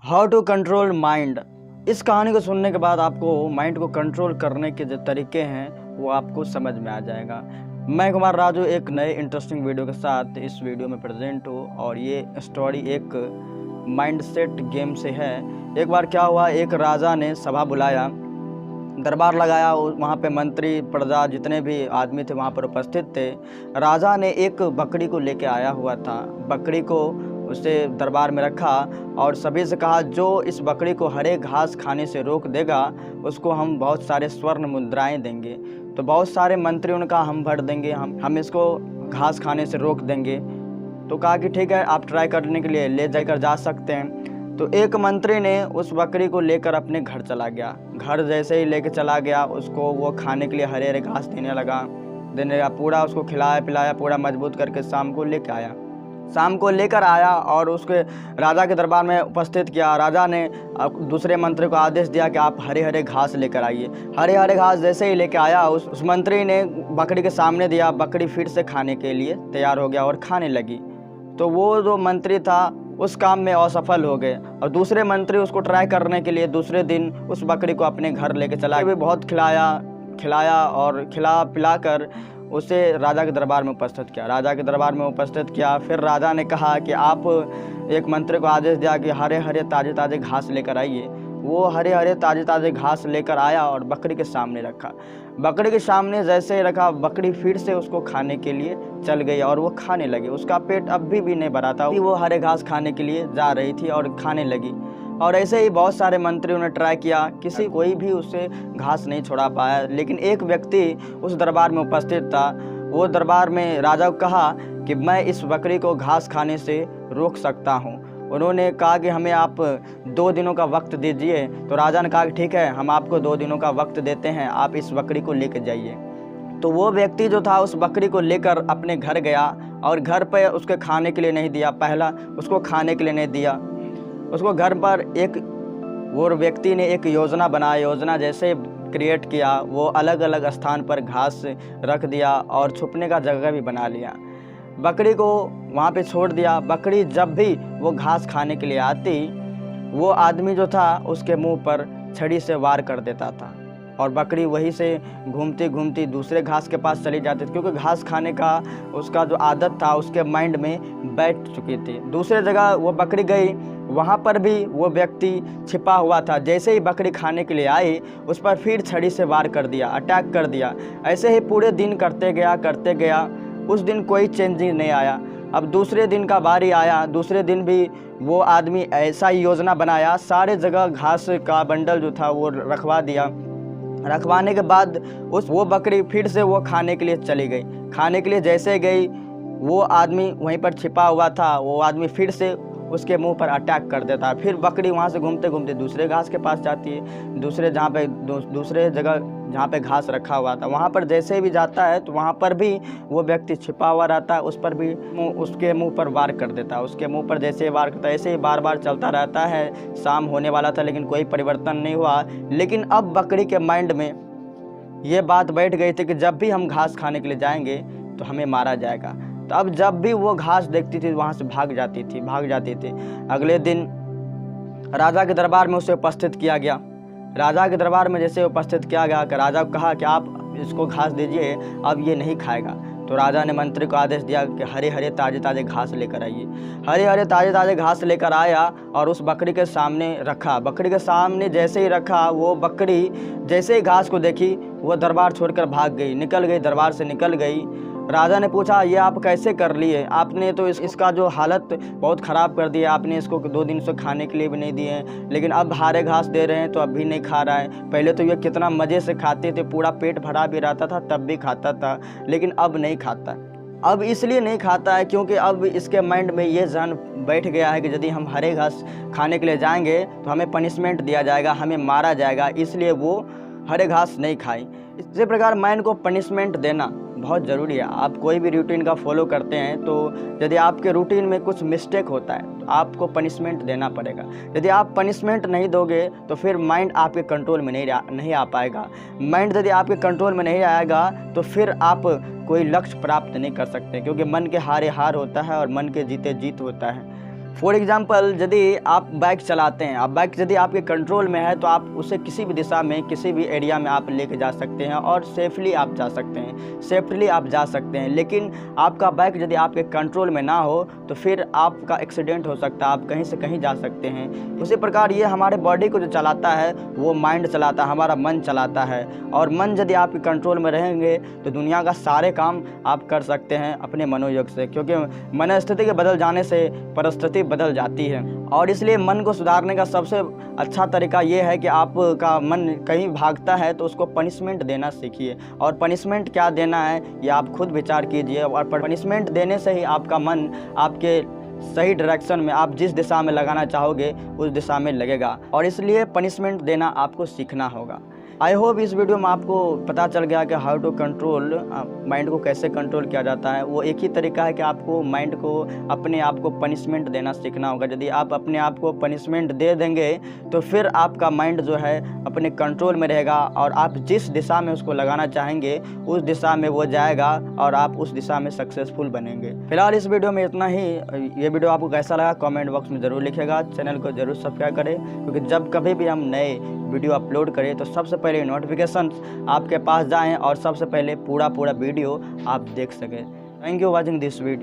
How to control mind. इस कहानी को सुनने के बाद आपको माइंड को कंट्रोल करने के जो तरीके हैं वो आपको समझ में आ जाएगा। मैं कुमार राजू एक नए इंटरेस्टिंग वीडियो के साथ इस वीडियो में प्रेजेंट हूँ और ये स्टोरी एक माइंडसेट गेम से है। एक बार क्या हुआ, एक राजा ने सभा बुलाया, दरबार लगाया। वहाँ पे मंत्री प्रजा जितने भी आदमी थे वहाँ पर उपस्थित थे। राजा ने एक बकरी को लेके आया हुआ था। बकरी को उसे दरबार में रखा और सभी से कहा जो इस बकरी को हरे घास खाने से रोक देगा उसको हम बहुत सारे स्वर्ण मुद्राएं देंगे। तो बहुत सारे मंत्रियों ने कहा हम भर देंगे, हम इसको घास खाने से रोक देंगे। तो कहा कि ठीक है, आप ट्राई करने के लिए ले जाकर जा सकते हैं। तो एक मंत्री ने उस बकरी को लेकर अपने घर चला गया। घर जैसे ही लेकर चला गया उसको वो खाने के लिए हरे हरे घास देने लगा, पूरा उसको खिलाया पिलाया, पूरा मजबूत करके शाम को लेकर आया। शाम को लेकर आया और उसके राजा के दरबार में उपस्थित किया। राजा ने दूसरे मंत्री को आदेश दिया कि आप हरे हरे घास लेकर आइए। हरे हरे घास जैसे ही लेकर आया उस मंत्री ने बकरी के सामने दिया। बकरी फिर से खाने के लिए तैयार हो गया और खाने लगी। तो वो जो मंत्री था उस काम में असफल हो गए और दूसरे मंत्री उसको ट्राई करने के लिए दूसरे दिन उस बकरी को अपने घर लेके चला। भी बहुत खिलाया और खिला पिला कर उसे राजा के दरबार में उपस्थित किया। राजा के दरबार में उपस्थित किया। फिर राजा ने कहा कि आप, एक मंत्री को आदेश दिया कि हरे हरे ताजे ताजे घास लेकर आइए। वो हरे हरे ताजे ताजे घास लेकर आया और बकरी के सामने रखा। बकरी के सामने जैसे ही रखा, बकरी फिर से उसको खाने के लिए चल गई और वो खाने लगी। उसका पेट अब भी नहीं भरा था, वो हरे घास खाने के लिए जा रही थी और खाने लगी। और ऐसे ही बहुत सारे मंत्रियों ने ट्राई किया, कोई भी उससे घास नहीं छुड़ा पाया। लेकिन एक व्यक्ति उस दरबार में उपस्थित था। वो दरबार में राजा को कहा कि मैं इस बकरी को घास खाने से रोक सकता हूँ। उन्होंने कहा कि हमें आप 2 दिनों का वक्त दीजिए। तो राजा ने कहा कि ठीक है, हम आपको 2 दिनों का वक्त देते हैं, आप इस बकरी को लेकर जाइए। तो वो व्यक्ति जो था उस बकरी को लेकर अपने घर गया और घर पे उसके खाने के लिए नहीं दिया। पहला उसको खाने के लिए नहीं दिया, उसको घर पर एक वो व्यक्ति ने एक योजना बनाई। योजना जैसे क्रिएट किया, वो अलग अलग स्थान पर घास रख दिया और छुपने का जगह भी बना लिया। बकरी को वहाँ पे छोड़ दिया। बकरी जब भी वो घास खाने के लिए आती, वो आदमी जो था उसके मुंह पर छड़ी से वार कर देता था और बकरी वहीं से घूमती घूमती दूसरे घास के पास चली जाती थी, क्योंकि घास खाने का उसका जो आदत था उसके माइंड में बैठ चुकी थी। दूसरे जगह वो बकरी गई, वहाँ पर भी वो व्यक्ति छिपा हुआ था। जैसे ही बकरी खाने के लिए आई उस पर फिर छड़ी से वार कर दिया, अटैक कर दिया। ऐसे ही पूरे दिन करते गया। उस दिन कोई चेंजिंग नहीं आया। अब दूसरे दिन का बारी आया। दूसरे दिन भी वो आदमी ऐसा ही योजना बनाया, सारे जगह घास का बंडल जो था वो रखवा दिया। रखवाने के बाद वो बकरी फिर से वो खाने के लिए चली गई। खाने के लिए जैसे गई, वो आदमी वहीं पर छिपा हुआ था, वो आदमी फिर से उसके मुंह पर अटैक कर देता है। फिर बकरी वहाँ से घूमते घूमते दूसरे घास के पास जाती है, दूसरे जगह जहाँ पे घास रखा हुआ था वहाँ पर जैसे भी जाता है तो वहाँ पर भी वो व्यक्ति छिपा हुआ रहता है, उस पर भी उसके मुंह पर वार कर देता है। उसके मुंह पर जैसे वार करता है, ऐसे ही बार बार चलता रहता है। शाम होने वाला था लेकिन कोई परिवर्तन नहीं हुआ। लेकिन अब बकरी के माइंड में ये बात बैठ गई थी कि जब भी हम घास खाने के लिए जाएंगे तो हमें मारा जाएगा। तो अब जब भी वो घास देखती थी वहाँ से भाग जाती थी। अगले दिन राजा के दरबार में उसे उपस्थित किया गया। राजा के दरबार में जैसे उपस्थित किया गया कि राजा को कहा कि आप इसको घास दीजिए, अब ये नहीं खाएगा। तो राजा ने मंत्री को आदेश दिया कि हरे हरे ताजे ताजे घास लेकर आइए। हरे हरे ताजे ताजे घास लेकर आया और उस बकरी के सामने रखा। बकरी के सामने जैसे ही रखा, वो बकरी जैसे ही घास को देखी वो दरबार छोड़कर भाग गई, दरबार से निकल गई। राजा ने पूछा ये आप कैसे कर लिए? आपने तो इसका जो हालत बहुत ख़राब कर दिया। आपने इसको 2 दिन से खाने के लिए भी नहीं दिए, लेकिन अब हरे घास दे रहे हैं तो अब भी नहीं खा रहा है। पहले तो ये कितना मज़े से खाते थे, पूरा पेट भरा भी रहता था तब भी खाता था, लेकिन अब नहीं खाता। अब इसलिए नहीं खाता है क्योंकि अब इसके माइंड में ये जहन बैठ गया है कि यदि हम हरे घास खाने के लिए जाएंगे तो हमें पनिशमेंट दिया जाएगा, हमें मारा जाएगा, इसलिए वो हरे घास नहीं खाई। इसी प्रकार माइंड को पनिशमेंट देना बहुत ज़रूरी है। आप कोई भी रूटीन का फॉलो करते हैं तो यदि आपके रूटीन में कुछ मिस्टेक होता है तो आपको पनिशमेंट देना पड़ेगा। यदि आप पनिशमेंट नहीं दोगे तो फिर माइंड आपके कंट्रोल में नहीं आ पाएगा। माइंड यदि आपके कंट्रोल में नहीं आएगा तो फिर आप कोई लक्ष्य प्राप्त नहीं कर सकते, क्योंकि मन के हारे हार होता है और मन के जीते जीत होता है। फॉर एग्जाम्पल यदि आप बाइक चलाते हैं, आप बाइक यदि आपके कंट्रोल में है तो आप उसे किसी भी दिशा में, किसी भी एरिया में आप लेके जा सकते हैं और सेफली आप जा सकते हैं, सेफ्टली आप जा सकते हैं। लेकिन आपका बाइक यदि आपके कंट्रोल में ना हो तो फिर आपका एक्सीडेंट हो सकता है, आप कहीं से कहीं जा सकते हैं। उसी प्रकार ये हमारे बॉडी को जो चलाता है वो माइंड चलाता है, हमारा मन चलाता है। और मन यदि आपके कंट्रोल में रहेंगे तो दुनिया का सारे काम आप कर सकते हैं अपने मनोयोग से, क्योंकि मनस्थिति के बदल जाने से परिस्थिति बदल जाती है। और इसलिए मन को सुधारने का सबसे अच्छा तरीका ये है कि आपका मन कहीं भागता है तो उसको पनिशमेंट देना सीखिए। और पनिशमेंट क्या देना है ये आप खुद विचार कीजिए, और पनिशमेंट देने से ही आपका मन आपके सही डायरेक्शन में, आप जिस दिशा में लगाना चाहोगे उस दिशा में लगेगा। और इसलिए पनिशमेंट देना आपको सीखना होगा। आई होप इस वीडियो में आपको पता चल गया कि हाउ टू कंट्रोल माइंड को, कैसे कंट्रोल किया जाता है। वो एक ही तरीका है कि आपको माइंड को, अपने आप को पनिशमेंट देना सीखना होगा। यदि आप अपने आप को पनिशमेंट दे देंगे तो फिर आपका माइंड जो है अपने कंट्रोल में रहेगा और आप जिस दिशा में उसको लगाना चाहेंगे उस दिशा में वो जाएगा और आप उस दिशा में सक्सेसफुल बनेंगे। फिलहाल इस वीडियो में इतना ही। ये वीडियो आपको कैसा लगा कमेंट बॉक्स में ज़रूर लिखेगा। चैनल को ज़रूर सब्सक्राइब करें, क्योंकि जब कभी भी हम नए वीडियो अपलोड करें तो सबसे पहले नोटिफिकेशन आपके पास जाएं और सबसे पहले पूरा वीडियो आप देख सकें। Thank you watching this video.